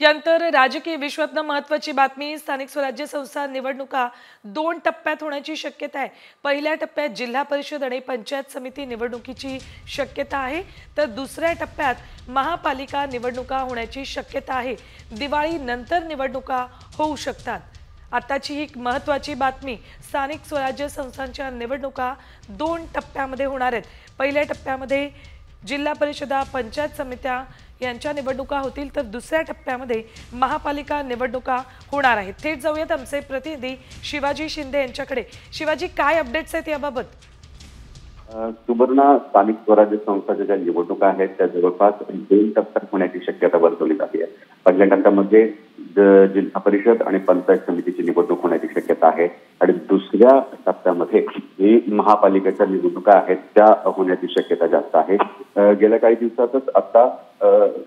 यानंतर राजकीय विश्वातनं महत्त्वाची बातमी. स्थानिक स्वराज्य संस्था निवडणुका 2 टप्प्यात होण्याची शक्यता आहे. पहिल्या टप्प्यात जिल्हा परिषद आणि पंचायत समिती निवडणुकीची शक्यता आहे, तर दुसऱ्या टप्प्यात महापालिका निवडणुका होण्याची शक्यता आहे. दिवाळीनंतर निवडणुका होऊ शकतात. आताची ही महत्त्वाची बातमी. स्थानिक स्वराज्य संस्थांच्या निवडणुका 2 टप्प्यामध्ये होणार आहेत. पहिल्या टप्प्यामध्ये जिल्हा परिषदा, पंचायत समित्या यांच्या निवडणुका होतील, तर दुसऱ्या टप्प्यामध्ये महापालिका निवडणुका होणार आहेत. थेट जाऊयात आमचे प्रतिनिधी शिवाजी शिंदे यांच्याकडे. शिवाजी, काय अपडेट्स आहेत याबाबत? सुवर्णा, स्थानिक स्वराज्य संस्थांच्या ज्या निवडणुका आहेत त्या जवळपास 2 टप्प्यात होण्याची शक्यता वर्तवली जाते. पहिल्या टप्प्यामध्ये जिल्हा परिषद आणि पंचायत समितीची निवडणूक होण्याची शक्यता आहे आणि दुसऱ्या टप्प्यामध्ये ही महापालिकेच्या निवडणुका आहेत त्या होण्याची शक्यता जास्त आहे. गेल्या काही दिवसातच आता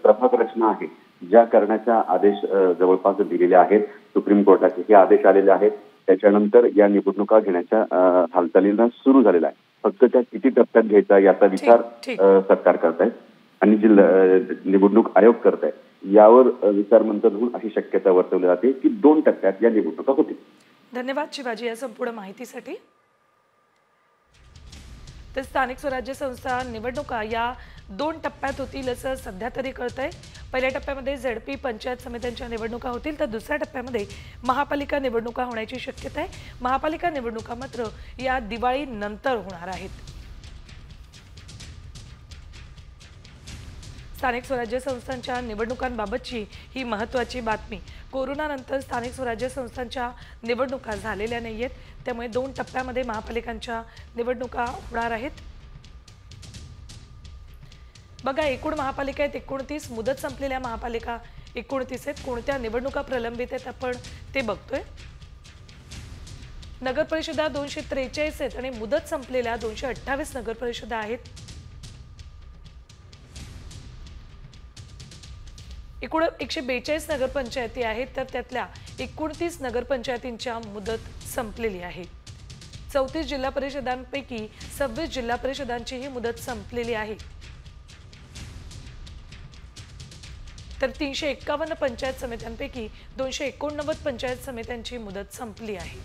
प्रभाग रचना आहे ज्या करण्याच्या आदेश जवळपास दिलेले आहेत. सुप्रीम कोर्टाचे हे आदेश आलेले आहेत. त्याच्यानंतर या निवडणुका घेण्याच्या हालचालींना सुरू झालेला आहे. फक्त त्या किती टप्प्यात घ्यायचा याचा विचार सरकार करतायत आणि निवडणूक आयोग करतायत यावर विचारमंथन होऊन अशी शक्यता वर्तवली जाते की 2 टप्प्यात या निवडणुका होतील. धन्यवाद शिवाजी या संपूर्ण माहितीसाठी. तर स्थानिक स्वराज्य संस्था निवडणुका या 2 टप्प्यात होतील असं सध्या तरी कळतंय. पहिल्या टप्प्यामध्ये झेडपी, पंचायत समित्यांच्या निवडणुका होतील, तर दुसऱ्या टप्प्यामध्ये महापालिका निवडणुका होण्याची शक्यता आहे. महापालिका निवडणुका मात्र या दिवाळीनंतर होणार आहेत. स्थानिक स्वराज्य संस्थांच्या निवडणुकांबाबतची ही महत्त्वाची बातमी. कोरोनानंतर स्थानिक स्वराज्य संस्थांच्या निवडणुका झालेल्या नाहीयेत, त्यामुळे 2 टप्प्यामध्ये महापालिकांच्या निवडणुका होणार आहेत. बघा, एकूण महापालिका आहेत 29. मुदत संपलेल्या महापालिका 29 आहेत. कोणत्या निवडणुका प्रलंबित आहेत आपण ते बघतोय. नगरपरिषदा 243 आहेत आणि मुदत संपलेल्या 228 नगरपरिषदा आहेत. एकूण 142 नगरपंचायती आहेत, तर त्यातल्या 29 नगरपंचायतींच्या मुदत संपलेली आहे. 34 जिल्हा परिषदांपैकी 26 जिल्हा परिषदांचीही मुदत संपलेली आहे. तर 351 पंचायत समित्यांपैकी 289 पंचायत समित्यांची मुदत संपली आहे.